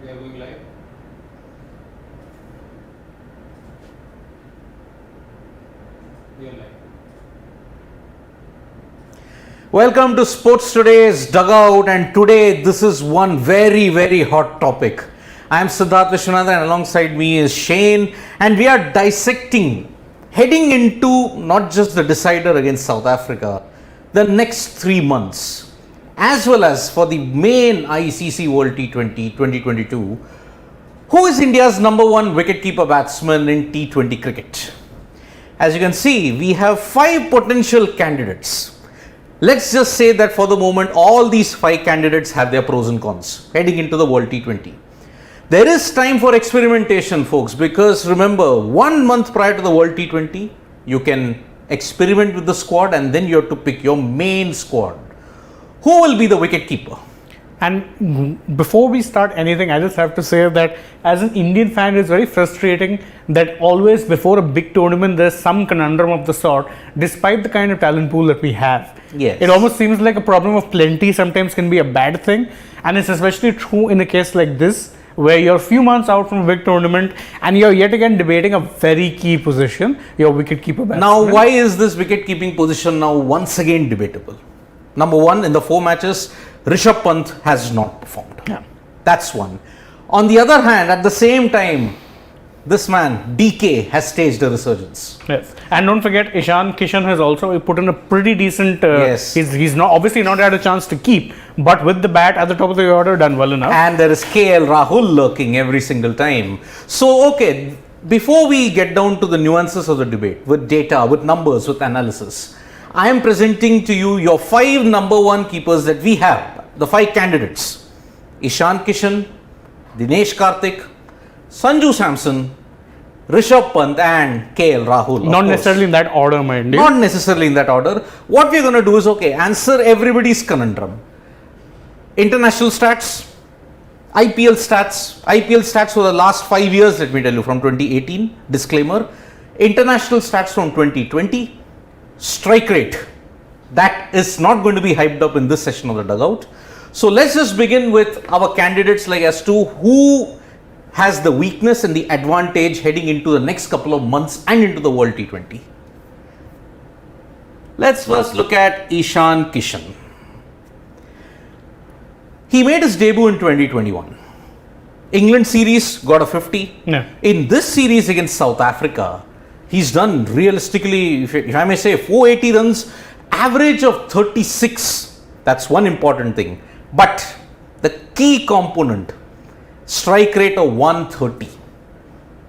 We are going live. We are live. Welcome to Sports Today's Dugout, and today this is one very hot topic. I am Siddharth Vishwanathan and alongside me is Shane, and we are dissecting, heading into not just the decider against South Africa, the next 3 months, as well as for the main ICC World T20 2022, who is India's #1 wicketkeeper-batsman in T20 cricket. As you can see, we have 5 potential candidates. Let's just say that for the moment, all these 5 candidates have their pros and cons heading into the World T20. There is time for experimentation, folks, because remember, 1 month prior to the World T20, you can experiment with the squad and then you have to pick your main squad. Who will be the wicket keeper? And before we start anything, I just have to say that as an Indian fan, it's very frustrating that always before a big tournament, there's some conundrum of the sort, despite the kind of talent pool that we have. Yes. It almost seems like a problem of plenty sometimes can be a bad thing. And it's especially true in a case like this, where you're a few months out from a big tournament and you're yet again debating a very key position, your wicket-keeper batsman. Now, why is this wicket-keeping position now once again debatable? #1, in the 4 matches, Rishabh Pant has not performed. Yeah. That's one. On the other hand, at the same time, this man, DK, has staged a resurgence. Yes, and don't forget, Ishaan Kishan has also put in a pretty decent. Yes. He's not obviously not had a chance to keep, but with the bat at the top of the order, done well enough. And there is KL Rahul lurking every single time. So, okay, before we get down to the nuances of the debate, with data, with numbers, with analysis, I am presenting to you your 5 #1 keepers that we have, the 5 candidates: Ishaan Kishan, Dinesh Karthik, Sanju Samson, Rishabh Pant and KL Rahul. Not necessarily in that order, mind you. Not necessarily in that order. What we're going to do is, okay, answer everybody's conundrum. International stats, IPL stats for the last 5 years, let me tell you, from 2018, disclaimer. International stats from 2020, strike rate. That is not going to be hyped up in this session of the Dugout. So let's just begin with our candidates, like as to who has the weakness and the advantage heading into the next couple of months and into the World T20. Let's first look at Ishaan Kishan. He made his debut in 2021. England series, got a 50. Yeah. In this series against South Africa, he's done realistically, if I may say, 480 runs, average of 36. That's one important thing. But the key component, strike rate of 130.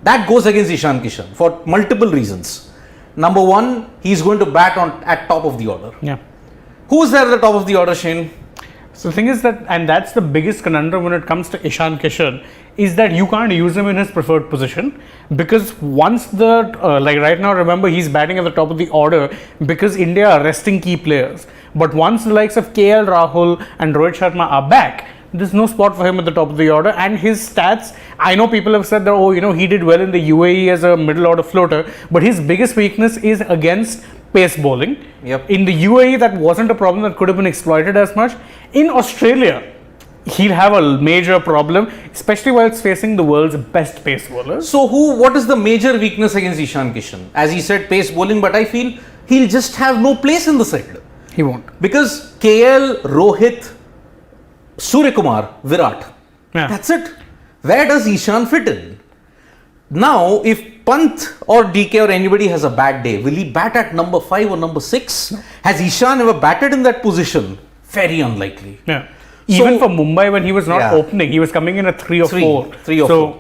That goes against Ishaan Kishan for multiple reasons. #1, he's going to bat at top of the order. Yeah. Who's there at the top of the order, Shane? So the thing is that, and that's the biggest conundrum when it comes to Ishaan Kishan, is that you can't use him in his preferred position, because once like right now, remember, he's batting at the top of the order because India are resting key players. But once the likes of KL Rahul and Rohit Sharma are back, there's no spot for him at the top of the order. And his stats, I know people have said that, oh, he did well in the UAE as a middle order floater, but his biggest weakness is against pace bowling. Yep. In the UAE, that wasn't a problem that could have been exploited as much. In Australia, he'll have a major problem, especially while it's facing the world's best pace bowlers. So what is the major weakness against Ishaan Kishan? As he said, pace bowling, but I feel he'll just have no place in the side. He won't. Because KL, Rohit, Suryakumar, Virat. Yeah. That's it. Where does Ishaan fit in? Now, if Pant or DK or anybody has a bad day, will he bat at #5 or #6? No. Has Ishaan ever batted in that position? Very unlikely. Yeah. Even for Mumbai, when he was not opening, he was coming in at 3 or 4. 3 or 4.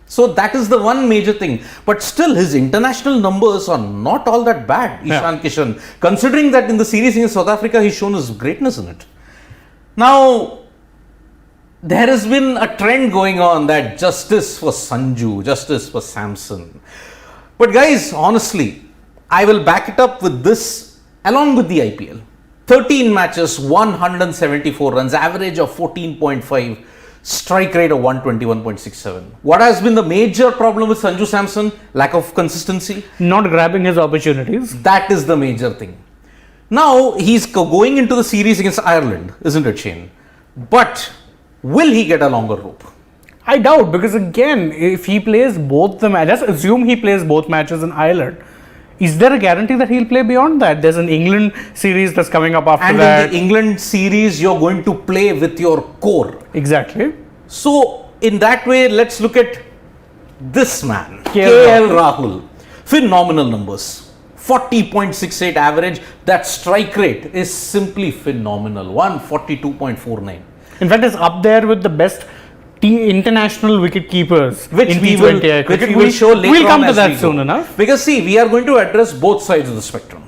So that is the one major thing. But still, his international numbers are not all that bad, Ishaan Kishan. Considering that in the series against South Africa, he's shown his greatness in it. Now, there has been a trend going on that justice for Sanju, justice for Samson. But guys, honestly, I will back it up with this along with the IPL. 13 matches, 174 runs, average of 14.5, strike rate of 121.67. What has been the major problem with Sanju Samson? Lack of consistency. Not grabbing his opportunities. That is the major thing. Now, he's going into the series against Ireland, isn't it, Shane? But will he get a longer rope? I doubt, because again, if he plays both the matches, let's assume he plays both matches in Ireland. Is there a guarantee that he'll play beyond that? There's an England series that's coming up after that. And in the England series, you're going to play with your core. Exactly. So, in that way, let's look at this man, KL Rahul. Phenomenal numbers. 40.68 average. That strike rate is simply phenomenal. 142.49. In fact, it's up there with the best international wicket keepers Which in we T20. will show later We'll come on to as that we go. soon enough. Because see, we are going to address both sides of the spectrum.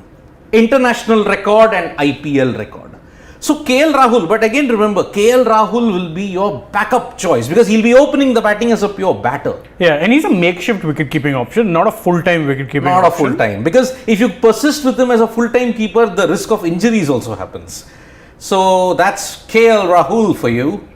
International record and IPL record. So KL Rahul, but again remember, KL Rahul will be your backup choice because he'll be opening the batting as a pure batter. Yeah, and he's a makeshift wicket-keeping option, not a full-time wicket-keeping option. Not a full-time. Because if you persist with him as a full-time keeper, the risk of injuries also happens. So that's KL Rahul for you.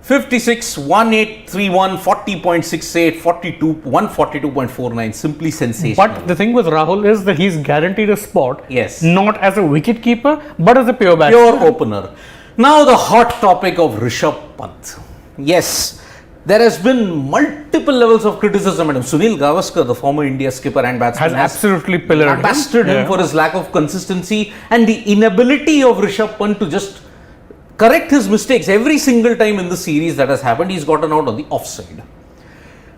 56, 1831, 40.68, 42, 142.49. Simply sensational. But the thing with Rahul is that he's guaranteed a spot. Yes. Not as a wicket-keeper, but as a pure batsman. Pure opener. Now the hot topic of Rishabh Pant. Yes, there has been multiple levels of criticism at him. Sunil Gavaskar, the former India skipper and batsman, Has absolutely pillared him. lambasted him for his lack of consistency and the inability of Rishabh Pant to just correct his mistakes. Every single time in the series that has happened, he's gotten out on the offside.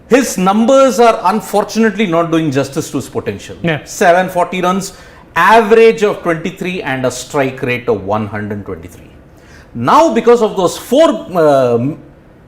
His numbers are unfortunately not doing justice to his potential. Yeah. 740 runs, average of 23 and a strike rate of 123. Now because of those four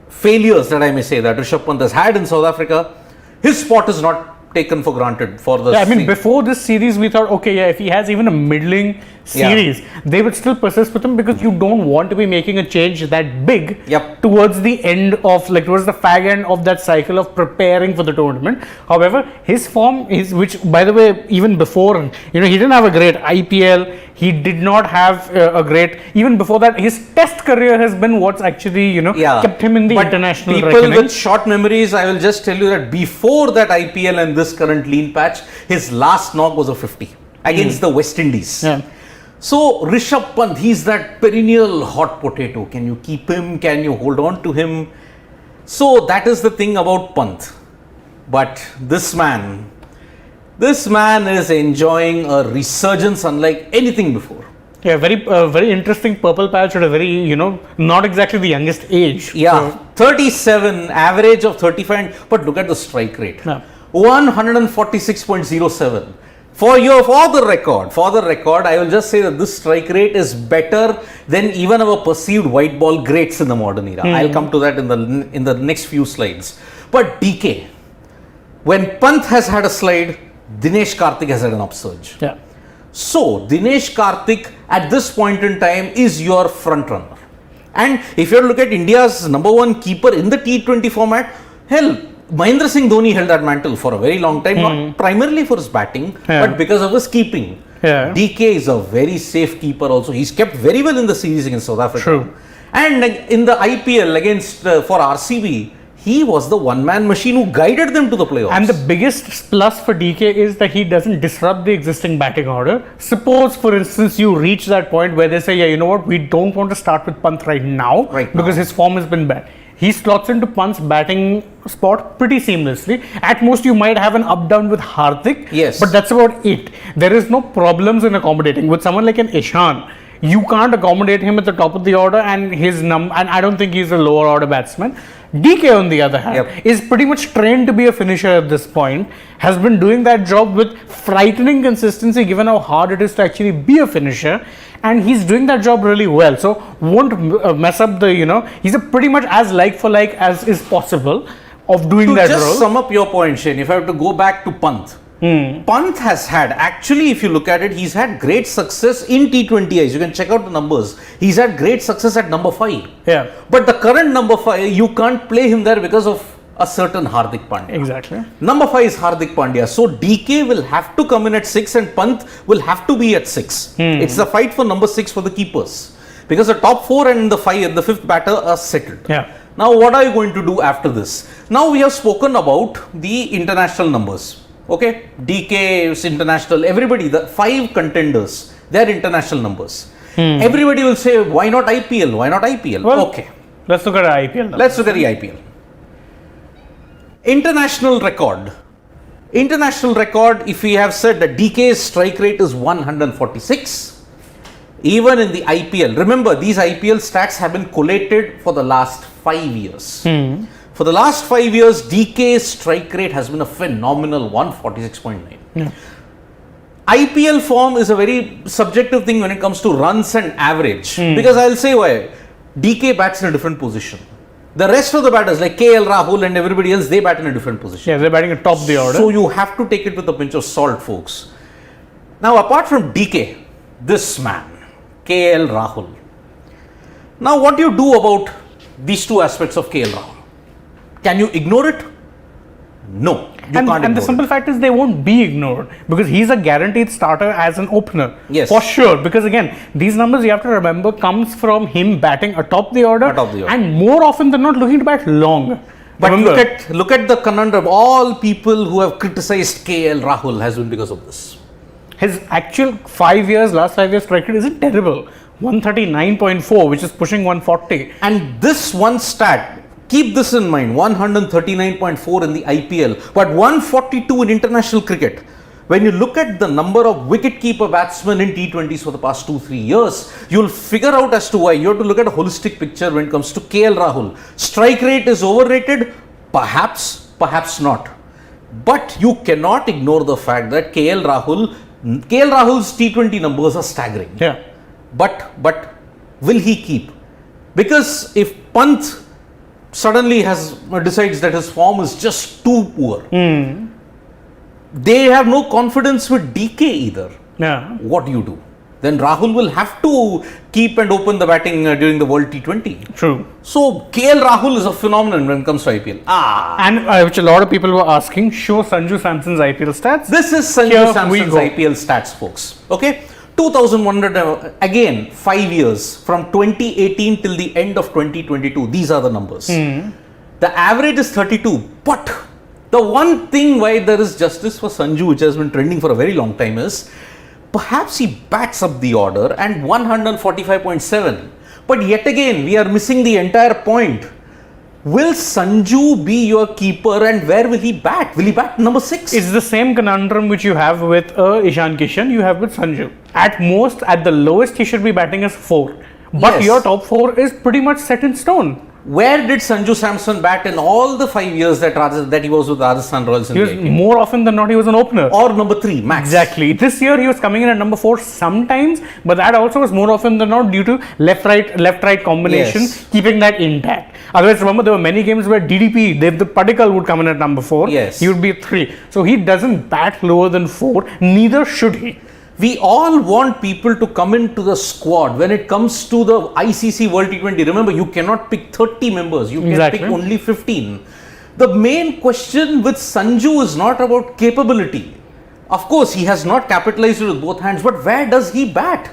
failures that I may say that Rishabh Pant has had in South Africa, his spot is not taken for granted for the Before this series we thought, okay, if he has even a middling series, they would still persist with him because you don't want to be making a change that big towards the end of, towards the fag end of that cycle of preparing for the tournament. However, his form is, which by the way, even before, he didn't have a great IPL, he did not have a great, even before that, his test career has been what's actually, kept him in the international people reckoning. with short memories, I will just tell you that before that IPL and this current lean patch, his last knock was a 50 against the West Indies. Yeah. So Rishabh Pant, he's that perennial hot potato. Can you keep him? Can you hold on to him? So that is the thing about Pant. But this man is enjoying a resurgence unlike anything before. Yeah, very interesting purple patch at a very, not exactly the youngest age. Yeah, so 37, average of 35, but look at the strike rate. 146.07. For the record, I will just say that this strike rate is better than even our perceived white ball greats in the modern era. I'll come to that in the next few slides. But DK, when Pant has had a slide, Dinesh Karthik has had an upsurge. Yeah. So Dinesh Karthik at this point in time is your front runner. And if you look at India's #1 keeper in the T20 format, hell, Mahendra Singh Dhoni held that mantle for a very long time, not primarily for his batting, but because of his keeping. Yeah. DK is a very safe keeper also. He's kept very well in the series against South Africa. True. And in the IPL against for RCB, he was the one-man machine who guided them to the playoffs. And the biggest plus for DK is that he doesn't disrupt the existing batting order. Suppose, for instance, you reach that point where they say, yeah, you know what, we don't want to start with Pant right now because his form has been bad. He slots into Pant's batting spot pretty seamlessly. At most, you might have an up-down with Hardik. Yes. But that's about it. There is no problems in accommodating. With someone like an Ishaan, you can't accommodate him at the top of the order and and I don't think he's a lower order batsman. DK, on the other hand, is pretty much trained to be a finisher at this point, has been doing that job with frightening consistency given how hard it is to actually be a finisher, and he's doing that job really well. So won't mess up the, he's a pretty much as like for like as is possible of doing that role. To just sum up your point, Shane, if I have to go back to Pant, Pant has had, actually if you look at it, he's had great success in T20Is. You can check out the numbers. He's had great success at number 5. Yeah. But the current number 5, you can't play him there because of a certain Hardik Pandya. Exactly. Number 5 is Hardik Pandya. So DK will have to come in at 6 and Pant will have to be at 6. It's the fight for number 6 for the keepers. Because the top 4 and the 5th batter are settled. Yeah. Now what are you going to do after this? Now we have spoken about the international numbers. Okay, DK is international, everybody, the 5 contenders, their international numbers. Everybody will say, why not IPL? Why not IPL? Well, okay. Let's look at IPL now. Let's look at the IPL. International record. International record, if we have said that DK's strike rate is 146, even in the IPL, remember these IPL stats have been collated for the last 5 years. For the last 5 years, DK's strike rate has been a phenomenal 146.9. Yeah. IPL form is a very subjective thing when it comes to runs and average. Because I'll say why. DK bats in a different position. The rest of the batters like KL Rahul and everybody else, they bat in a different position. Yeah, they're batting at top of the order. So you have to take it with a pinch of salt, folks. Now, apart from DK, this man, KL Rahul. Now, what do you do about these two aspects of KL Rahul? Can you ignore it? No, you can't ignore and the simple fact is they won't be ignored because he's a guaranteed starter as an opener. Yes. For sure. Because again, these numbers you have to remember comes from him batting atop the order. And more often than not looking to bat long. But look at the conundrum. All people who have criticized KL Rahul has been because of this. His actual last 5 years strike rate isn't terrible. 139.4, which is pushing 140. And this one stat, keep this in mind, 139.4 in the IPL, but 142 in international cricket. When you look at the number of wicketkeeper-batsmen in T20s for the past 2-3 years, you'll figure out as to why. You have to look at a holistic picture when it comes to KL Rahul. Strike rate is overrated? Perhaps, perhaps not. But you cannot ignore the fact that KL Rahul's T20 numbers are staggering. Yeah. But will he keep? Because if Pant suddenly decides that his form is just too poor, they have no confidence with DK either. Yeah. What do you do? Then Rahul will have to keep and open the batting during the World T20. True. So KL Rahul is a phenomenon when it comes to IPL. And which a lot of people were asking, show Sanju Samson's IPL stats. This is Sanju Samson's IPL stats, folks. Okay. 2,100, again 5 years from 2018 till the end of 2022. These are the numbers. The average is 32. But the one thing why there is justice for Sanju, which has been trending for a very long time, is perhaps he bats up the order and 145.7. But yet again, we are missing the entire point. Will Sanju be your keeper and where will he bat? Will he bat number 6? It's the same conundrum which you have with Ishaan Kishan, you have with Sanju. At most, at the lowest, he should be batting as 4. But your top 4 is pretty much set in stone. Where did Sanju Samson bat in all the 5 years that he was with Rajasthan Royals? He was more often than not, he was an opener. Or number 3, max. Exactly. This year he was coming in at number 4 sometimes, but that also was more often than not due to left-right combination, keeping that intact. Otherwise, remember there were many games where DDP, the Padikal would come in at number 4. Yes. He would be 3. So he doesn't bat lower than 4, neither should he. We all want people to come into the squad. When it comes to the ICC World T20, remember you cannot pick 30 members. You can pick only 15. The main question with Sanju is not about capability. Of course, he has not capitalized it with both hands, but where does he bat?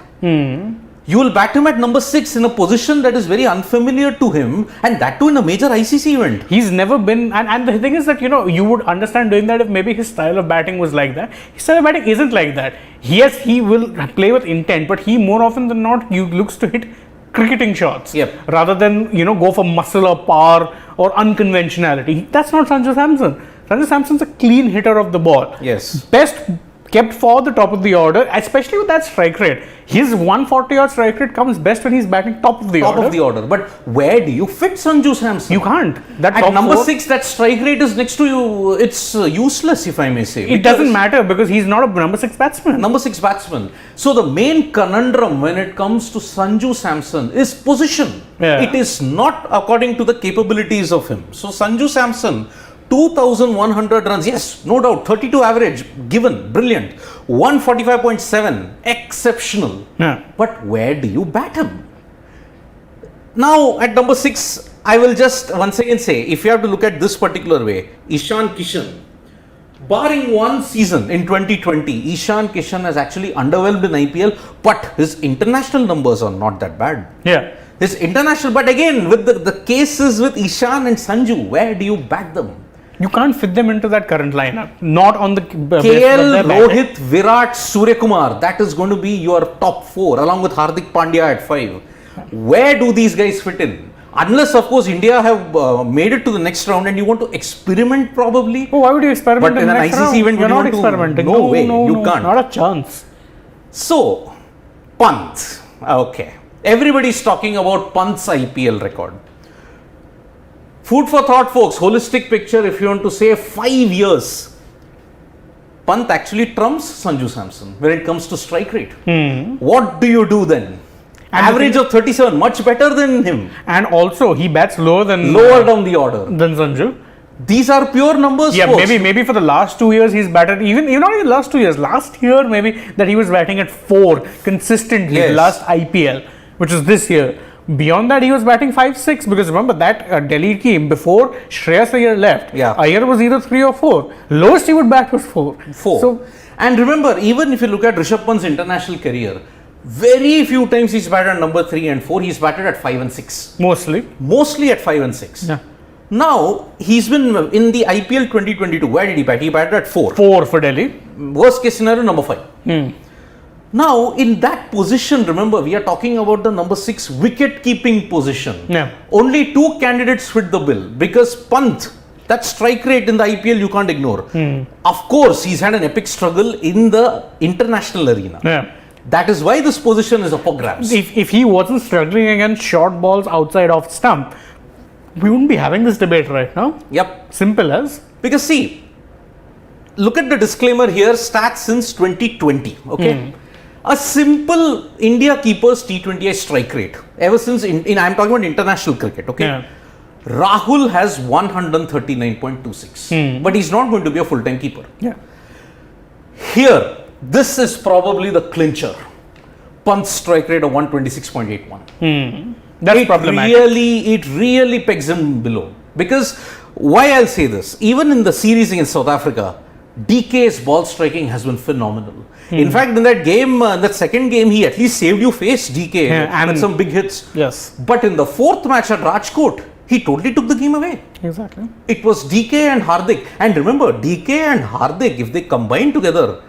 You will bat him at number 6 in a position that is very unfamiliar to him, and that too in a major ICC event. He's never been, and the thing is that, you would understand doing that if maybe his style of batting was like that. His style of batting isn't like that. Yes, he will play with intent, but he more often than not, looks to hit cricketing shots. Rather than, go for muscle or power or unconventionality. That's not Sanju Samson. Sanju Samson's a clean hitter of the ball. Yes. Best kept for the top of the order, especially with that strike rate. His 140-odd strike rate comes best when he's batting top of the order. Top of the order. But where do you fit Sanju Samson? You can't. At number 6, that strike rate is next to you. It's useless, if I may say. It doesn't matter because he's not a number 6 batsman. Number 6 batsman. So the main conundrum when it comes to Sanju Samson is position. It is not according to the capabilities of him. So Sanju Samson, 2,100 runs, yes, no doubt, 32 average, given, brilliant. 145.7, exceptional. But where do you bat him? Now, at number 6, I will just once again say, if you have to look at this particular way, Ishaan Kishan, barring one season in 2020, Ishaan Kishan has actually underwhelmed in IPL, but his international numbers are not that bad. His international, but again, with the cases with Ishaan and Sanju, where do you bat them? You can't fit them into that current lineup. Not on the KL, Rohit, Virat, Suryakumar. That is going to be your top 4 along with Hardik Pandya at 5. Where do these guys fit in? Unless, of course, India have made it to the next round and you want to experiment probably. Oh, why would you experiment But in in the an next ICC round? event, You're would you not want to- experimenting. No way, you can't. Not a chance. So, Pant. Okay. Everybody's talking about Pant's IPL record. Food for thought, folks. Holistic picture. If you want to say 5 years, Pant actually trumps Sanju Samson when it comes to strike rate. What do you do then? And Average of 37, much better than him. And also, he bats lower than Lower down the order. than Sanju. These are pure numbers. Yeah, folks. maybe for the last 2 years he's batted even not even last 2 years. Last year maybe that he was batting at 4 consistently. Yes. The last IPL, which is this year. Beyond that, he was batting 5-6 because remember that Delhi team before Shreyas Iyer left. Yeah. Iyer was either 3 or 4. Lowest he would bat was 4. 4. So And remember, even if you look at Rishabh Pant's international career, very few times he's batted at number 3 and 4. He's batted at 5 and 6. Mostly at 5 and 6. Yeah. Now, he's been in the IPL 2022. Where did he bat? He batted at 4. 4 for Delhi. Worst case scenario, number 5. Now, in that position, remember, we are talking about the number 6 wicket keeping position. Yeah. Only 2 candidates fit the bill because Pant, that strike rate in the IPL you can't ignore. Of course, he's had an epic struggle in the international arena. Yeah. That is why this position is up for grabs. If he wasn't struggling against short balls outside off stump, we wouldn't be having this debate right now. Yep. Simple as. Because see, look at the disclaimer here, stats since 2020. Okay. A simple India keeper's T20I strike rate ever since I'm talking about international cricket. Okay. Yeah. Rahul has 139.26, but he's not going to be a full-time keeper. Yeah. Here, this is probably the clincher. Pant's strike rate of 126.81. That's problematic. It really pegs him below. Because why I'll say this, even in the series against South Africa, DK's ball striking has been phenomenal. In fact, in that game, that second game, he at least saved you face DK Yeah, with some big hits. Yes. But in the fourth match at Rajkot, he totally took the game away. Exactly. It was DK and Hardik. And remember, DK and Hardik, if they combine together,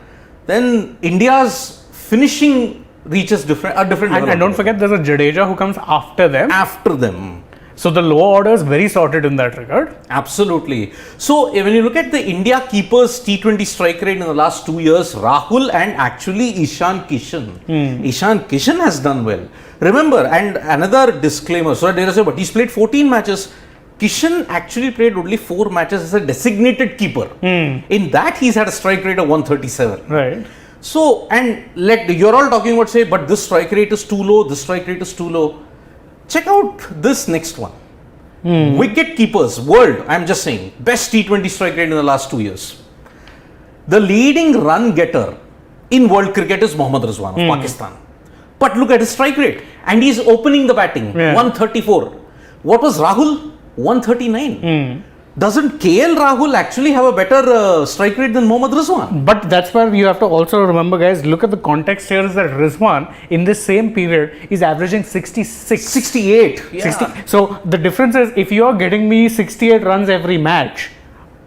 then India's finishing reaches a different level. And don't forget, there's a Jadeja who comes after them. After them. So the lower order is very sorted in that regard. Absolutely. So when you look at the India keepers T20 strike rate in the last 2 years, Rahul and actually Ishaan Kishan. Ishaan Kishan has done well. Remember, and another disclaimer, so but he's played 14 matches. Kishan actually played only 4 matches as a designated keeper. In that, he's had a strike rate of 137. Right. So, and you're all talking about say, but this strike rate is too low, this strike rate is too low. Check out this next one. Wicket keepers, world, I'm just saying, best T20 strike rate in the last 2 years. The leading run getter in world cricket is Mohammad Rizwan of Pakistan. But look at his strike rate. And he's opening the batting, 134. What was Rahul? 139. Doesn't KL Rahul actually have a better strike rate than Mohammad Rizwan? But that's where you have to also remember, guys, look at the context here is that Rizwan in this same period is averaging 66. 68. Yeah. 60. So the difference is if you are getting me 68 runs every match,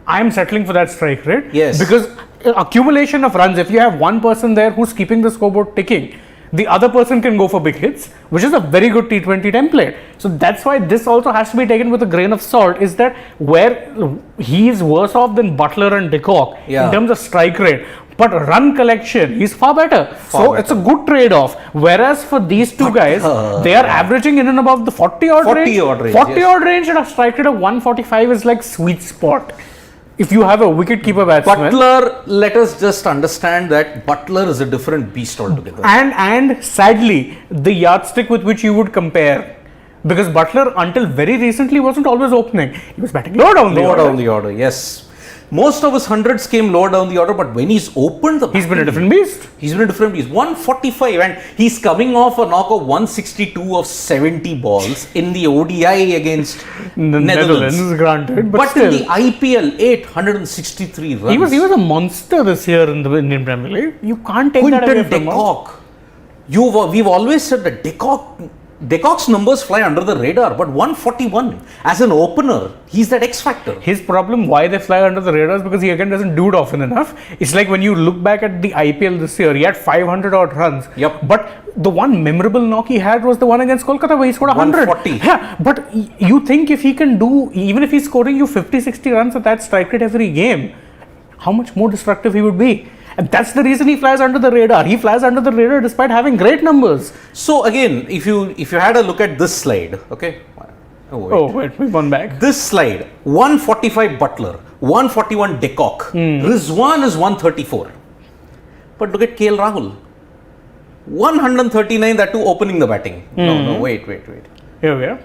I'm settling for that strike rate. Yes. Because accumulation of runs, if you have one person there who's keeping the scoreboard ticking, the other person can go for big hits, which is a very good T20 template. So that's why this also has to be taken with a grain of salt, is that where he is worse off than Butler and de Kock in terms of strike rate. But run collection, he's far better. It's a good trade-off. Whereas for these two guys, they are averaging in and above the 40-odd range. 40-odd range at a strike rate of 145 is like sweet spot. If you have a wicket-keeper-batsman. Butler, let us just understand that Butler is a different beast altogether. And sadly, the yardstick with which you would compare, because Butler until very recently wasn't always opening. He was batting lower down the order. Lower down the order, yes. Most of his hundreds came lower down the order, but when he's opened the he's been a different beast. He's been a different beast. 145, and he's coming off a knock of 162 of 70 balls in the ODI against Netherlands. Granted, but still. in the IPL, 863 runs. He was a monster this year in the Indian Premier League. You can't take that away from him. We've always said that de Kock De Kock's numbers fly under the radar, but 141 as an opener, he's that X factor. His problem, why they fly under the radar, is because he again doesn't do it often enough. It's like when you look back at the IPL this year, he had 500 odd runs. Yep. But the one memorable knock he had was the one against Kolkata where he scored 100. 140. Yeah, but you think if he can do, even if he's scoring you 50, 60 runs at that strike rate every game, how much more destructive he would be? And that's the reason he flies under the radar. He flies under the radar despite having great numbers. So again, if you had a look at this slide, okay. Oh wait, we've gone back. This slide, 145 Butler, 141 De Kock, Rizwan is 134. But look at KL Rahul, 139, that too opening the batting. No, wait. Here we are.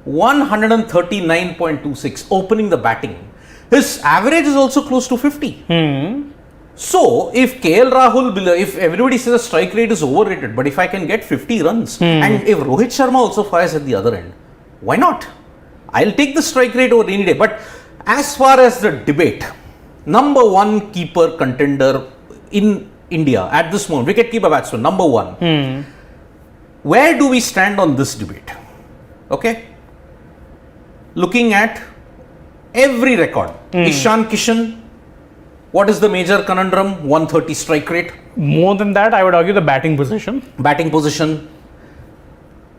139.26 opening the batting. His average is also close to 50. So, if KL Rahul, if everybody says the strike rate is overrated, but if I can get 50 runs and if Rohit Sharma also fires at the other end, why not? I'll take the strike rate over any day. But as far as the debate, number one keeper contender in India at this moment, wicketkeeper-batsman, number one. Where do we stand on this debate? Okay. Looking at every record, Ishaan, Kishan. What is the major conundrum? 130 strike rate. More than that, I would argue the batting position. Batting position.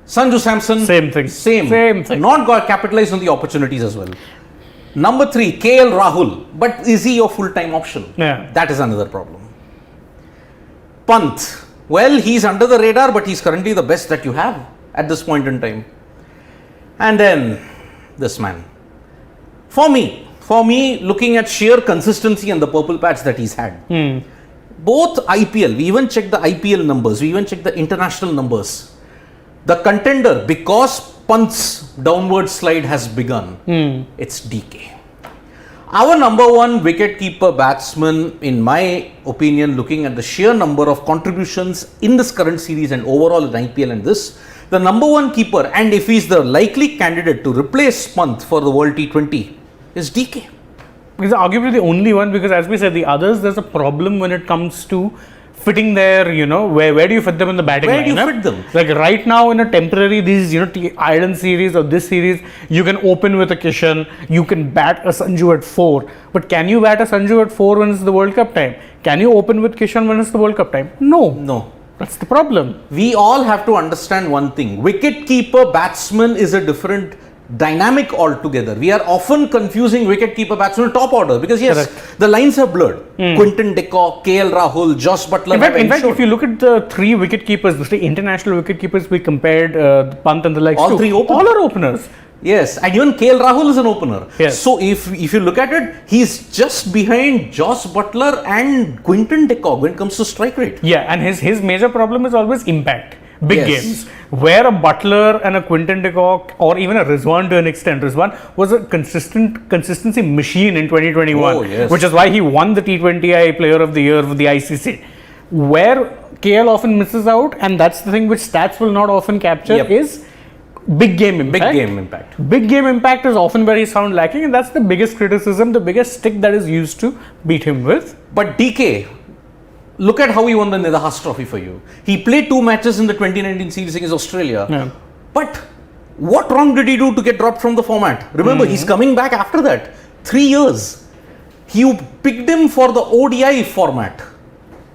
Sanju Samson. Same thing. Same thing. Not got capitalized on the opportunities as well. Number 3, KL Rahul. But is he your full-time option? Yeah. That is another problem. Pant. Well, he's under the radar, but he's currently the best that you have at this point in time. And then this man. For me, looking at sheer consistency and the purple patch that he's had, both IPL, we even check the IPL numbers, we even check the international numbers. The contender, because Pant's downward slide has begun, it's DK. Our number one wicketkeeper batsman, in my opinion, looking at the sheer number of contributions in this current series and overall in IPL and this, the number one keeper, and if he's the likely candidate to replace Pant for the World T20, is DK. He's arguably the only one because, as we said, the others, there's a problem when it comes to fitting their, where do you fit them in the batting Where do you lineup? fit them? Like right now in a temporary, these, Ireland series or this series, you can open with a Kishan, you can bat a Sanju at 4. But can you bat a Sanju at 4 when it's the World Cup time? Can you open with Kishan when it's the World Cup time? No. That's the problem. We all have to understand one thing. Wicketkeeper batsman is a different dynamic altogether. We are often confusing wicketkeeper batsman with top order because yes, the lines are blurred. Quinton de Kock, KL Rahul, Josh Butler. In fact, if you look at the 3 wicket keepers, the 3 international wicket keepers we compared, Pant and the likes, all 3 openers. All are openers. Yes, and even KL Rahul is an opener. Yes. So if you look at it, he's just behind Josh Butler and Quinton de Kock when it comes to strike rate. Yeah, and his major problem is always impact. Big Yes. games. Where a Butler and a Quinton de Kock or even a Rizwan to an extent. Rizwan was a consistency machine in 2021. Oh, yes. Which is why he won the T20I Player of the Year with the ICC. Where KL often misses out, and that's the thing which stats will not often capture, is big game impact. Big game impact is often where he's found lacking, and that's the biggest criticism, the biggest stick that is used to beat him with. But DK, look at how he won the Nidahas Trophy for you. He played 2 matches in the 2019 series against Australia. Yeah. But what wrong did he do to get dropped from the format? Remember, he's coming back after that. 3 years. You picked him for the ODI format.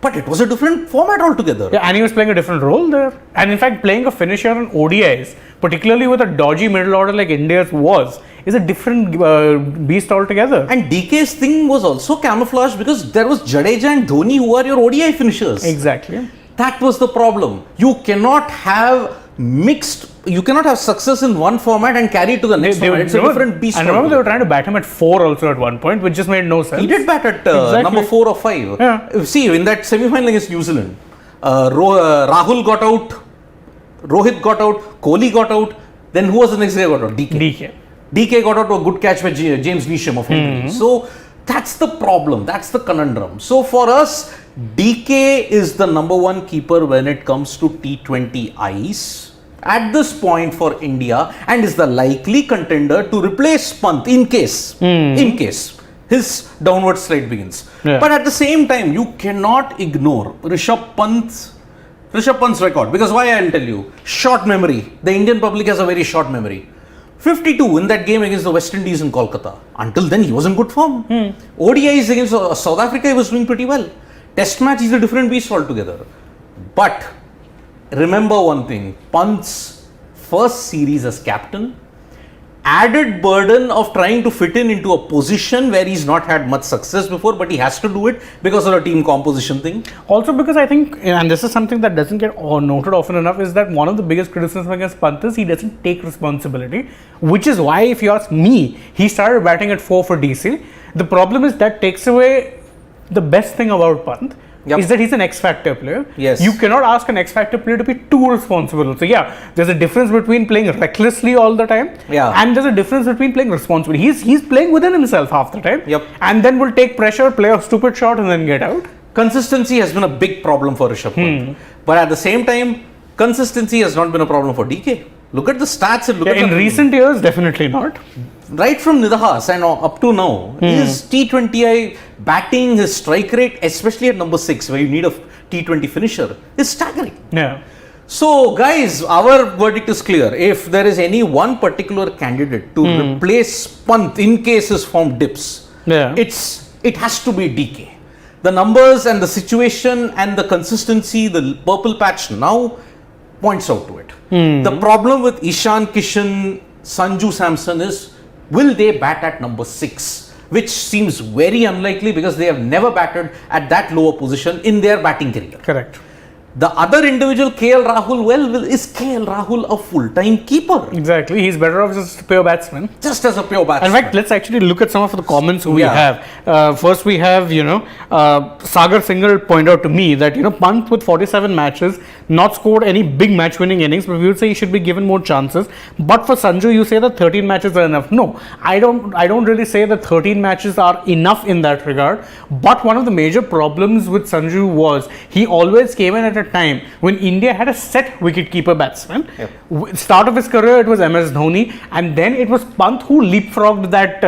But it was a different format altogether. Yeah, and he was playing a different role there. And in fact, playing a finisher on ODIs, particularly with a dodgy middle order like India's was, is a different beast altogether. And DK's thing was also camouflaged because there was Jadeja and Dhoni who are your ODI finishers. Exactly. That was the problem. You cannot have success in one format and carry it to the next format. It's a different beast. And remember they were trying to bat him at 4 also at one point, which just made no sense. He did bat at number 4 or 5. Yeah. See, in that semi-final against New Zealand, Rahul got out, Rohit got out, Kohli got out, then who was the next guy got out? DK got out to a good catch by James Neesham of India. So that's the problem, that's the conundrum. So for us, DK is the number one keeper when it comes to T20 Ice at this point for India and is the likely contender to replace Pant in case his downward slide begins. Yeah. But at the same time, you cannot ignore Rishabh Pant's Rishabh Pant's record. Because why, I'll tell you. Short memory. The Indian public has a very short memory. 52 in that game against the West Indies in Kolkata. Until then, he was in good form. ODIs against South Africa, he was doing pretty well. Test match, he's a different beast altogether. But remember one thing. Pant's first series as captain, added burden of trying to fit into a position where he's not had much success before, but he has to do it because of the team composition thing. Also because I think, and this is something that doesn't get noted often enough, is that one of the biggest criticisms against Pant is he doesn't take responsibility, which is why, if you ask me, he started batting at 4 for DC. The problem is that takes away the best thing about Pant. Yep. Is that he's an X-Factor player. Yes. You cannot ask an X-Factor player to be too responsible. So yeah, there's a difference between playing recklessly all the time and there's a difference between playing responsibly. He's playing within himself half the time. Yep. And then will take pressure, play a stupid shot and then get out. Consistency has been a big problem for Rishabh Pant. But at the same time, consistency has not been a problem for DK. Look at the stats and look at in recent years, definitely not. Right from Nidahas and up to now, his T20I batting, his strike rate, especially at number 6, where you need a T20 finisher, is staggering. Yeah. So, guys, our verdict is clear. If there is any one particular candidate to replace Pant in case his form dips, it has to be DK. The numbers and the situation and the consistency, the purple patch now points out to it. The problem with Ishaan, Kishan, Sanju Samson is, will they bat at number 6? Which seems very unlikely because they have never batted at that lower position in their batting career. Correct. The other individual, KL Rahul, is KL Rahul a full-time keeper? Exactly. He's better off as a pure batsman. Just as a pure batsman. In fact, let's actually look at some of the comments we have. First, we have, Sagar Singhal point out to me that, Pant with 47 matches, not scored any big match-winning innings, but we would say he should be given more chances. But for Sanju, you say that 13 matches are enough. No, I don't really say that 13 matches are enough in that regard. But one of the major problems with Sanju was he always came in at a time when India had a set wicket-keeper-batsman. Start of his career, it was MS Dhoni, and then it was Pant who leapfrogged that,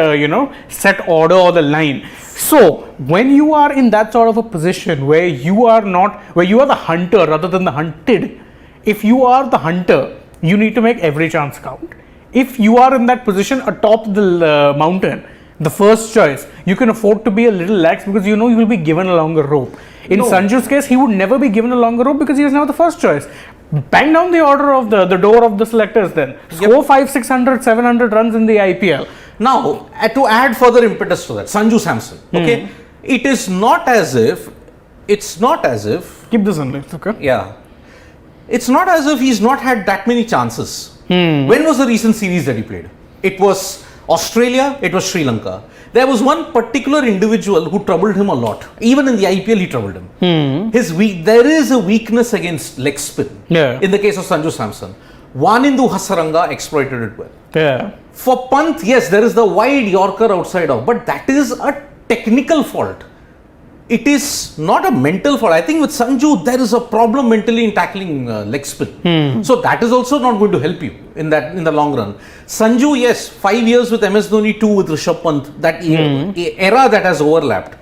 set order or the line. So, when you are in that sort of a position where you are the hunter rather than the hunted, if you are the hunter, you need to make every chance count. If you are in that position atop the mountain, the first choice, you can afford to be a little lax because you will be given a longer rope. In Sanju's case, he would never be given a longer rope because he was never the first choice. Bang down the order of the door of the selectors then. Score 500, 600, 700 runs in the IPL. Now, to add further impetus to that, Sanju Samson, okay? It's not as if... Keep this in place, okay? Yeah. It's not as if he's not had that many chances. When was the recent series that he played? It was Australia, it was Sri Lanka. There was one particular individual who troubled him a lot. Even in the IPL, he troubled him. There is a weakness against leg spin. In the case of Sanju Samson. Vanindu Hasaranga exploited it well. For Pant, yes, there is the wide Yorker outside off, but that is a technical fault. It is not a mental fault. I think with Sanju, there is a problem mentally in tackling leg spin. So that is also not going to help you in the long run. Sanju, yes, 5 years with MS Dhoni, 2 with Rishabh Pant, that era that has overlapped.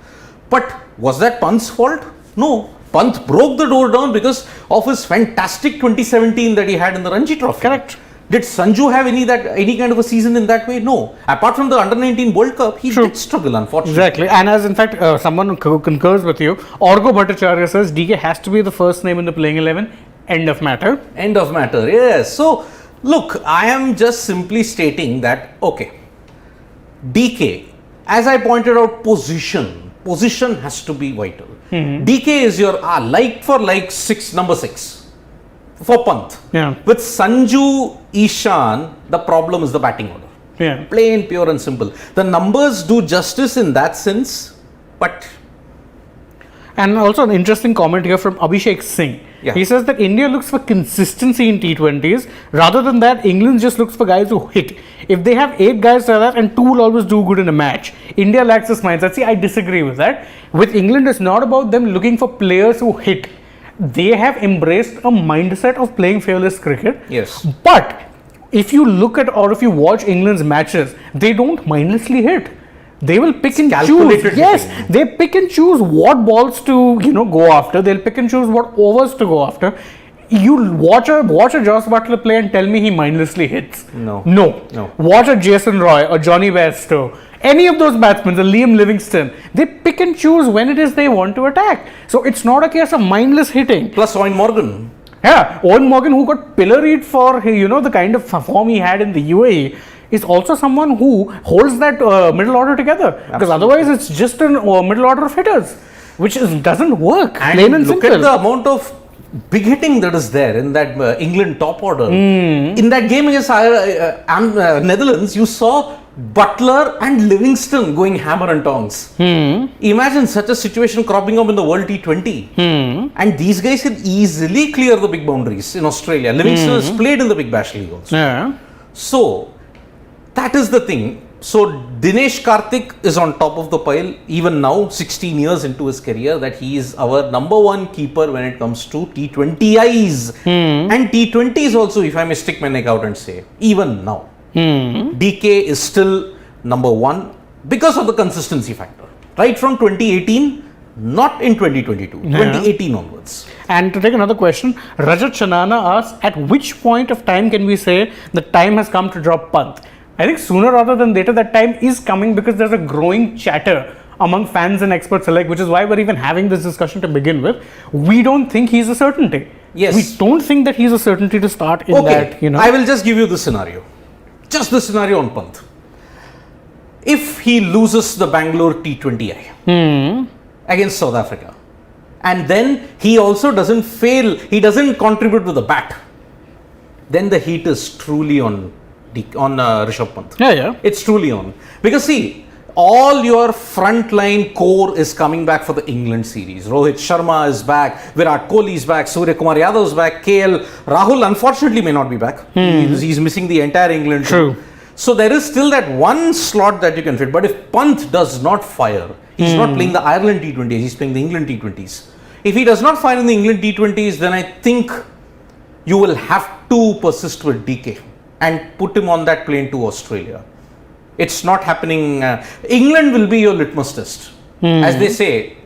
But was that Pant's fault? No. Pant broke the door down because of his fantastic 2017 that he had in the Ranji Trophy. Correct. Did Sanju have any kind of a season in that way? No. Apart from the Under-19 World Cup, he did struggle, unfortunately. Exactly. And as in fact, someone who concurs with you, Orgo Bhattacharya says DK has to be the first name in the playing 11. End of matter. End of matter, yes. So, look, I am just simply stating that, okay, DK, as I pointed out, position has to be vital. DK is your like for like number 6. For Pant. With Sanju, Ishaan, the problem is the batting order. Plain, pure and simple. The numbers do justice in that sense, but... And also an interesting comment here from Abhishek Singh. He says that India looks for consistency in T20s. Rather than that, England just looks for guys who hit. If they have 8 guys like that and 2 will always do good in a match, India lacks this mindset. See, I disagree with that. With England, it's not about them looking for players who hit. They have embraced a mindset of playing fearless cricket. Yes. But if you look at or if you watch England's matches, they don't mindlessly hit. They will pick and choose. Calculated Yes, hitting. they pick and choose what balls to go after. They'll pick and choose what overs to go after. You watch a Joss Butler play and tell me he mindlessly hits. No. Watch a Jason Roy or Johnny Bairstow. Any of those batsmen, a Liam Livingston, they pick and choose when it is they want to attack. So it's not a case of mindless hitting. Plus Owen Morgan. Yeah, Owen Morgan, who got pilloried for the kind of form he had in the UAE, is also someone who holds that middle order together. Because otherwise, it's just a middle order of hitters, which doesn't work. Plain and look simple. at the amount of big hitting that is there in that England top order. In that game against Netherlands, you saw Butler and Livingston going hammer and tongs. Imagine such a situation cropping up in the World T20. And these guys can easily clear the big boundaries in Australia. Livingston has played in the Big Bash League also. Yeah. So, that is the thing. So, Dinesh Karthik is on top of the pile even now, 16 years into his career, that he is our number one keeper when it comes to T20Is. And T20s also, if I may stick my neck out and say, even now, DK is still number one because of the consistency factor. Right from 2018, not in 2022, 2018 onwards. And to take another question, Rajat Chanana asks, at which point of time can we say the time has come to drop Pant? I think sooner rather than later that time is coming, because there's a growing chatter among fans and experts alike, which is why we're even having this discussion to begin with. We don't think he's a certainty. Yes. We don't think that he's a certainty to start in that, I will just give you this scenario. Just the scenario on Pant. If he loses the Bangalore T20I against South Africa, and then he also doesn't contribute with the bat, then the heat is truly on Rishabh Pant. Yeah. It's truly on. Because see, all your frontline core is coming back for the England series. Rohit Sharma is back, Virat Kohli is back, Surya Kumar Yadav is back, KL Rahul unfortunately may not be back. He's missing the entire England team. True. So there is still that one slot that you can fit. But if Pant does not fire, he's not playing the Ireland T20s, he's playing the England T20s. If he does not fire in the England T20s, then I think you will have to persist with DK and put him on that plane to Australia. It's not happening. England will be your litmus test. As they say,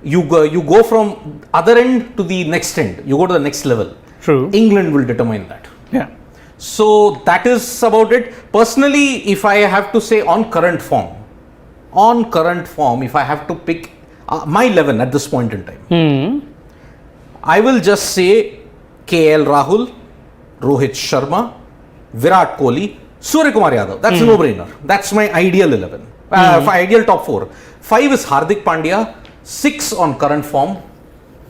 you go from other end to the next end. You go to the next level. True. England will determine that. Yeah. So that is about it. Personally, if I have to say on current form, if I have to pick my 11 at this point in time, I will just say KL Rahul, Rohit Sharma, Virat Kohli, Surya Kumar Yadav. That's a no-brainer. That's my ideal 11. Ideal top 4. 5 is Hardik Pandya. 6 on current form,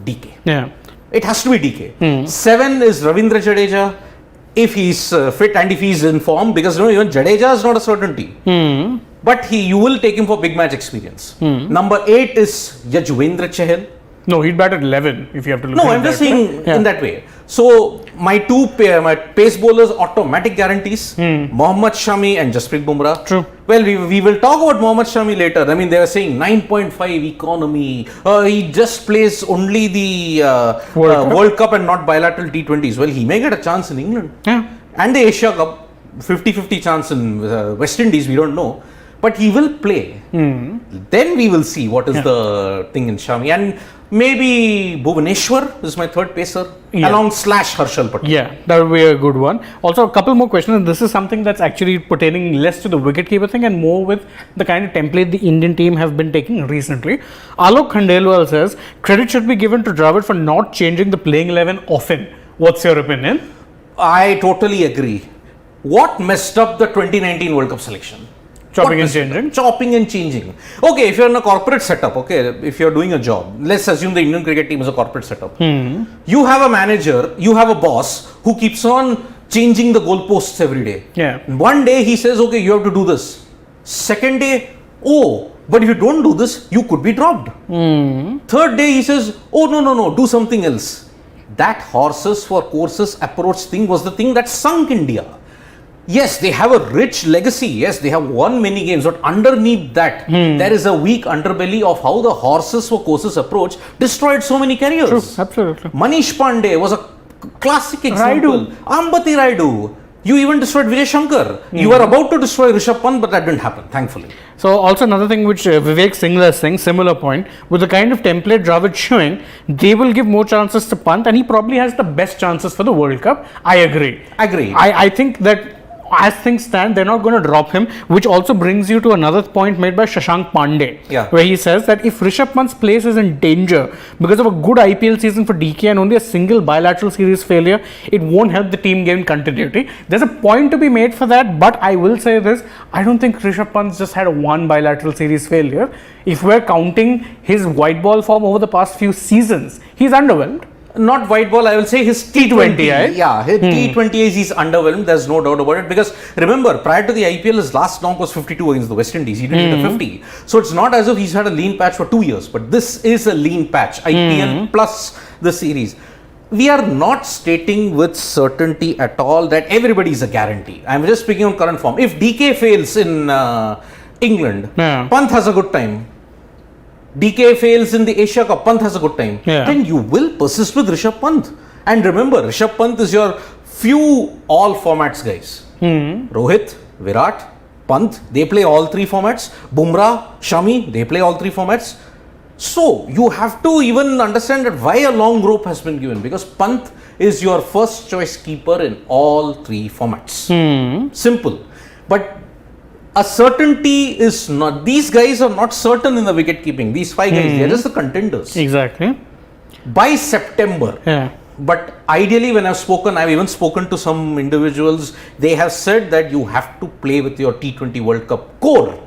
DK. Yeah. It has to be DK. 7 is Ravindra Jadeja, if he's fit and if he's in form, because even Jadeja is not a certainty. But you will take him for big match experience. Number 8 is Yajwendra Chahal. No, he'd bat at 11 if you have to look at it. No, I'm just saying in that way. So, my pace bowlers automatic guarantees, Mohammad Shami and Jasprit Bumrah. True. Well, we will talk about Mohammad Shami later. I mean, they were saying 9.5 economy. He just plays only the World Cup and not bilateral T20s. Well, he may get a chance in England. Yeah. And the Asia Cup, 50-50 chance in West Indies, we don't know. But he will play. Then we will see what is the thing in Shami. And maybe Bhuvaneshwar is my third pacer, along / Harshal Patel. Yeah, that would be a good one. Also, a couple more questions. And this is something that's actually pertaining less to the wicketkeeper thing and more with the kind of template the Indian team have been taking recently. Alok Khandelwal says, credit should be given to Dravid for not changing the playing 11 often. What's your opinion? I totally agree. What messed up the 2019 World Cup selection? Chopping and changing. Chopping and changing. Okay, if you're in a corporate setup, if you're doing a job, let's assume the Indian cricket team is a corporate setup. You have a manager, you have a boss who keeps on changing the goalposts every day. Yeah. One day he says, okay, you have to do this. Second day, but if you don't do this, you could be dropped. Third day he says, no, do something else. That horses for courses approach thing was the thing that sunk India. Yes, they have a rich legacy. Yes, they have won many games. But underneath that, there is a weak underbelly of how the horses for courses approach destroyed so many careers. True, absolutely. Manish Pandey was a classic example. Ambati Raidu. You even destroyed Vijay Shankar. You were about to destroy Rishabh Pant, but that didn't happen, thankfully. So also another thing which Vivek Singla is saying, similar point, with the kind of template Dravid's showing, they will give more chances to Pant, and he probably has the best chances for the World Cup. I agree. I think that as things stand, they're not going to drop him, which also brings you to another point made by Shashank Pandey, where he says that if Rishabh Pant's place is in danger because of a good IPL season for DK and only a single bilateral series failure, it won't help the team gain continuity. There's a point to be made for that, but I will say this, I don't think Rishabh Pant's just had one bilateral series failure. If we're counting his white ball form over the past few seasons, he's underwhelmed. Not white ball, I will say his T20. Yeah, his T20 he's underwhelmed, there's no doubt about it. Because remember, prior to the IPL, his last knock was 52 against the West Indies. He didn't hit a 50. So it's not as if he's had a lean patch for 2 years. But this is a lean patch. IPL plus the series. We are not stating with certainty at all that everybody is a guarantee. I'm just speaking on current form. If DK fails in England, Pant has a good time. DK fails in the Asia Cup, Pant has a good time, then you will persist with Rishabh Pant. And remember, Rishabh Pant is your few all formats guys. Rohit, Virat, Pant, they play all three formats. Bumrah, Shami, they play all three formats. So you have to even understand that why a long rope has been given, because Pant is your first choice keeper in all three formats. Simple. But a certainty is not, these guys are not certain in the wicket keeping. These 5 guys, they're just the contenders. Exactly. By September. But ideally, when I've even spoken to some individuals, they have said that you have to play with your T20 World Cup core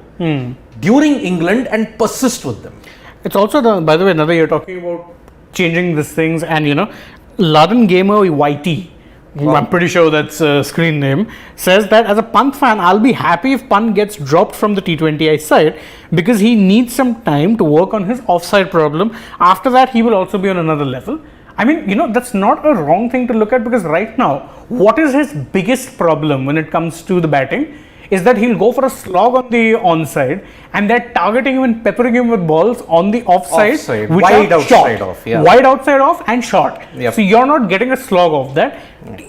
during England and persist with them. It's also, by the way, another, you're talking about changing these things, and Ladan Gamer YT, I'm pretty sure that's a screen name, says that as a Pant fan, I'll be happy if Pant gets dropped from the T20I side because he needs some time to work on his offside problem. After that, he will also be on another level. I mean, that's not a wrong thing to look at, because right now, what is his biggest problem when it comes to the batting is that he'll go for a slog on the onside, and they're targeting him and peppering him with balls on the offside, which wide are outside short, off, wide outside off and short. So you're not getting a slog off that.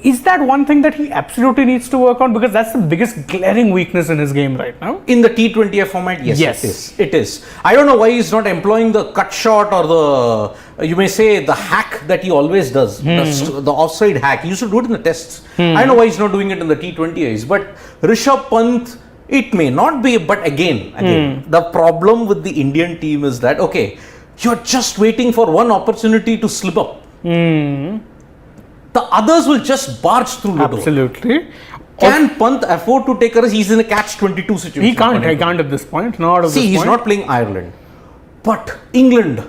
Is that one thing that he absolutely needs to work on, because that's the biggest glaring weakness in his game right now? In the T20I format, yes. It is. I don't know why he's not employing the cut shot or the, you may say, the hack that he always does, the offside hack. He used to do it in the tests. I don't know why he's not doing it in the T20Is. But Rishabh Pant, it may not be, but again, the problem with the Indian team is that, okay, you're just waiting for one opportunity to slip up. The others will just barge through the door. Absolutely. Can Pant afford to take a risk? He's in a catch-22 situation. He can't at this point. He's not playing Ireland. But England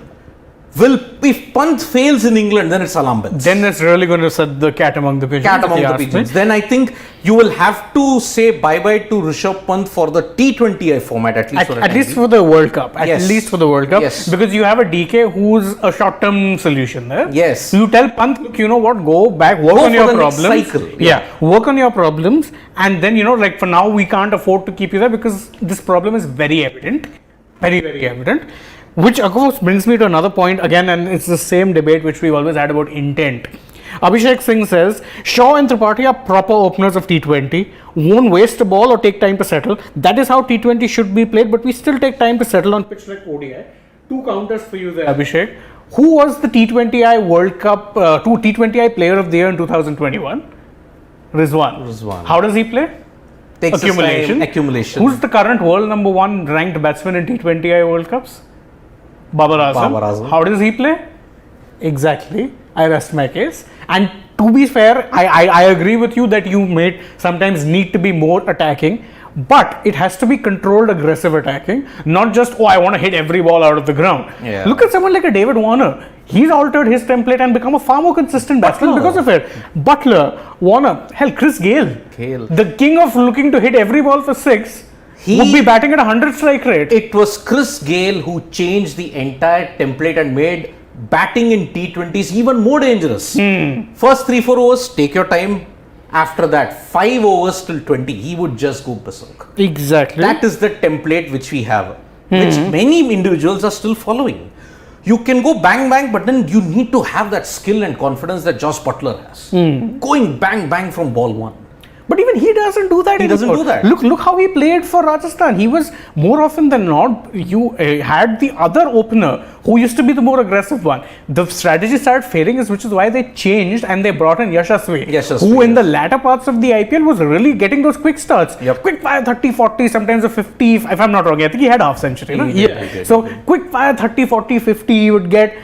will, if Pant fails in England, then it's alarm bells. Then it's really going to set the cat among the pigeons. Then I think you will have to say bye-bye to Rishabh Pant for the T20I format, at least for the World Cup. At least for the World Cup. Because you have a DK who's a short-term solution there. You tell Pant, look, you know what, go back, work on your problems. Work on your problems. And then, like for now, we can't afford to keep you there because this problem is very evident. Very, very evident. Which of course brings me to another point again, and it's the same debate which we've always had about intent. Abhishek Singh says, Shaw and Tripathi are proper openers of T20, won't waste a ball or take time to settle. That is how T20 should be played, but we still take time to settle on pitch like ODI. 2 counters for you there, Abhishek. Who was the T20I World Cup, T20I Player of the Year in 2021? Rizwan. How does he play? Accumulation. Who's the current world #1 ranked batsman in T20I World Cups? Babar Azam. How does he play? Exactly. I rest my case. And to be fair, I agree with you that you may sometimes need to be more attacking, but it has to be controlled aggressive attacking, not just, I want to hit every ball out of the ground. Look at someone like a David Warner. He's altered his template and become a far more consistent batsman because of it. Butler, Warner, hell, Chris Gayle. The king of looking to hit every ball for 6. He would be batting at 100 strike rate. It was Chris Gayle who changed the entire template and made batting in T20s even more dangerous. First 3-4 overs, take your time. After that, 5 overs till 20, he would just go berserk. Exactly. That is the template which we have, which many individuals are still following. You can go bang bang, but then you need to have that skill and confidence that Josh Butler has. Going bang bang from ball 1. But even he doesn't do that. He doesn't do that. Look how he played for Rajasthan. He was more often than not. You had the other opener who used to be the more aggressive one. The strategy started failing, which is why they changed and they brought in Yashasvi, who in the latter parts of the IPL was really getting those quick starts. Quick fire 30, 40, sometimes a 50. If I'm not wrong, I think he had half century. So quick fire 30, 40, 50 he would get.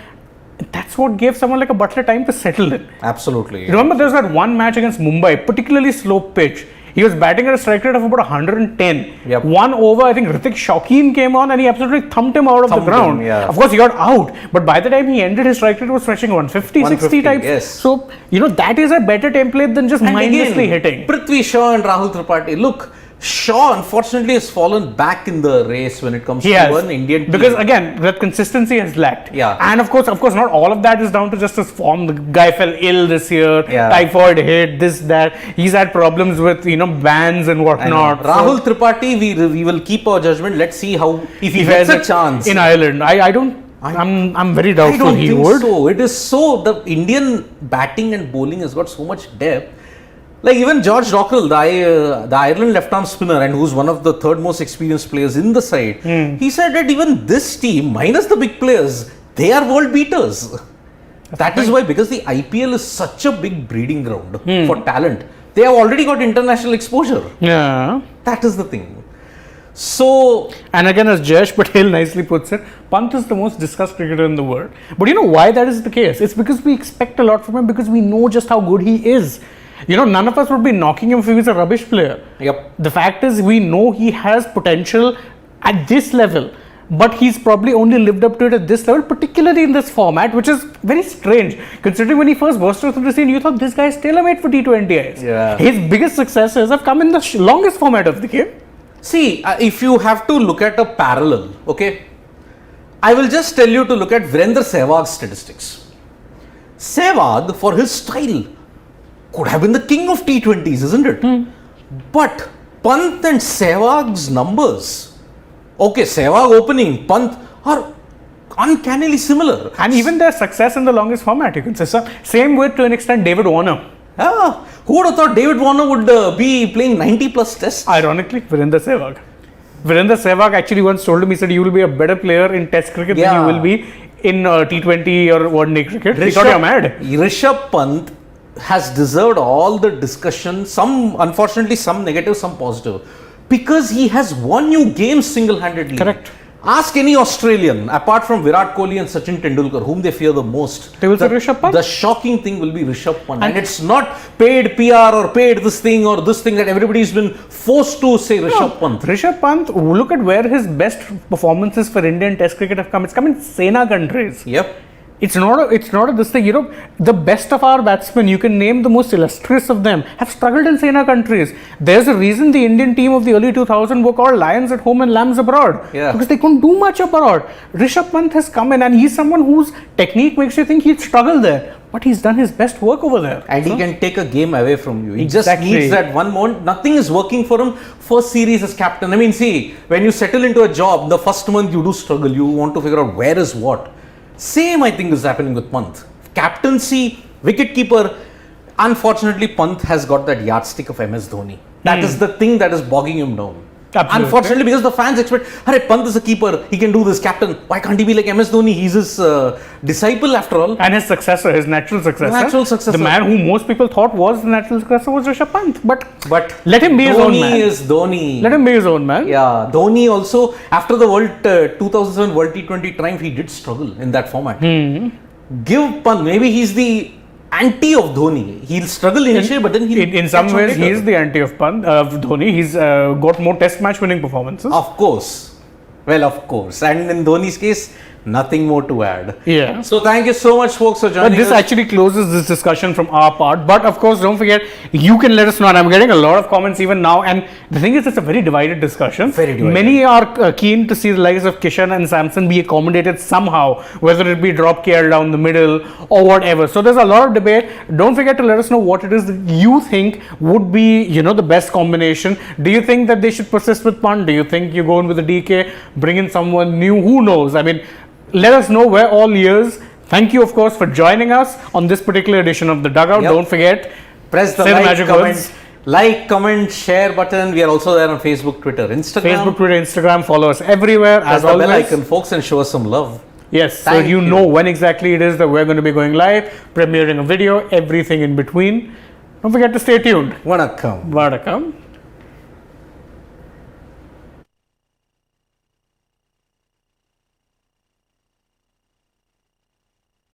That's what gave someone like a Butler time to settle in. Absolutely. Remember, there was that one match against Mumbai, particularly slow pitch. He was batting at a strike rate of about 110. One over, I think Hrithik Shaukin came on and he absolutely thumped him out of the ground. Of course, he got out, but by the time he ended, his strike rate was stretching 150, 60 types. Yes. So, that is a better template than just mindlessly hitting. Prithvi Shaw and Rahul Tripathi. Look, Shaw unfortunately has fallen back in the race when it comes to an Indian team. Because again, that consistency has lacked. And of course, not all of that is down to just his form. The guy fell ill this year, typhoid hit, this, that. He's had problems with, bans and whatnot. Rahul Tripathi, we will keep our judgment. Let's see how, if he gets a chance. In Ireland, I'm very doubtful he would. So. It is so, the Indian batting and bowling has got so much depth. Like even George Dockrell, the Ireland left-arm spinner and who's one of the third most experienced players in the side, he said that even this team, minus the big players, they are world beaters. That is why, because the IPL is such a big breeding ground for talent, they have already got international exposure. Yeah. That is the thing. So... And again, as Jayesh Patel nicely puts it, Pant is the most discussed cricketer in the world. But you know why that is the case? It's because we expect a lot from him because we know just how good he is. None of us would be knocking him if he was a rubbish player. The fact is, we know he has potential at this level, but he's probably only lived up to it at this level, particularly in this format, which is very strange. Considering when he first burst through the scene, you thought this guy is tailor-made for T20Is. His biggest successes have come in the longest format of the game. See, if you have to look at a parallel, okay, I will just tell you to look at Virender Sehwag's statistics. Sehwag, for his style, could have been the king of T20s, isn't it? But Pant and Sehwag's numbers, okay, Sehwag opening, Pant are uncannily similar. And even their success in the longest format, you can say. So, same with, to an extent, David Warner. Who would have thought David Warner would be playing 90 plus tests? Ironically, Virender Sehwag. Virender Sehwag actually once told him, he said, you will be a better player in test cricket than you will be in T20 or one day cricket. He thought you're mad. Rishabh Pant has deserved all the discussion, unfortunately some negative, some positive, because he has won you games single-handedly. Correct. Ask any Australian, apart from Virat Kohli and Sachin Tendulkar, whom they fear the most. They will say Rishabh Pant. The shocking thing will be Rishabh Pant. And it's not paid PR or paid this thing or this thing that everybody's been forced to say Rishabh Pant. Rishabh Pant, look at where his best performances for Indian Test cricket have come. It's come in Sena countries. It's not this thing, the best of our batsmen, you can name the most illustrious of them, have struggled in Sena countries. There's a reason the Indian team of the early 2000s were called lions at home and lambs abroad. Because they couldn't do much abroad. Rishabh Pant has come in and he's someone whose technique makes you think he'd struggle there. But he's done his best work over there. And he can take a game away from you. He just needs that one moment. Nothing is working for him. First series as captain. I mean, see, when you settle into a job, the first month you do struggle. You want to figure out where is what. Same, I think, is happening with Pant. Captaincy, wicketkeeper. Unfortunately, Pant has got that yardstick of MS Dhoni. That is the thing that is bogging him down. Absolutely. Unfortunately, because the fans expect, Pant is a keeper, he can do this, captain. Why can't he be like MS Dhoni? He's his disciple after all. And his successor, his natural successor. The man who most people thought was the natural successor was Rishabh Pant. But let him be his own man. Dhoni is Dhoni. Let him be his own man. Yeah, Dhoni also, after the 2007 World T20 triumph, he did struggle in that format. Give Pant, maybe he's the anti of Dhoni. He'll struggle initially, but then he'll... In some ways, he is the anti of Dhoni. He's got more test match winning performances. Of course. Well, of course. And in Dhoni's case, nothing more to add. Yeah. So thank you so much, folks, for joining us. But this actually closes this discussion from our part. But of course, don't forget, you can let us know. And I'm getting a lot of comments even now. And the thing is, it's a very divided discussion. Very divided. Many are keen to see the likes of Kishan and Samson be accommodated somehow, whether it be drop KL down the middle or whatever. So there's a lot of debate. Don't forget to let us know what it is that you think would be, the best combination. Do you think that they should persist with Pant? Do you think you go in with a DK, bring in someone new? Who knows? I mean, let us know. We're all ears. Thank you, of course, for joining us on this particular edition of The Dugout. Don't forget, press the say like, the magic comment, words. Like, comment, share button. We are also there on Facebook, Twitter, Instagram. Facebook, Twitter, Instagram. Follow us everywhere. Press As the always. bell icon, folks, and show us some love. Yes, so Thank you you. know when exactly it is that we're going to be going live, premiering a video, everything in between. Don't forget to stay tuned. Vanakkam. Vanakkam.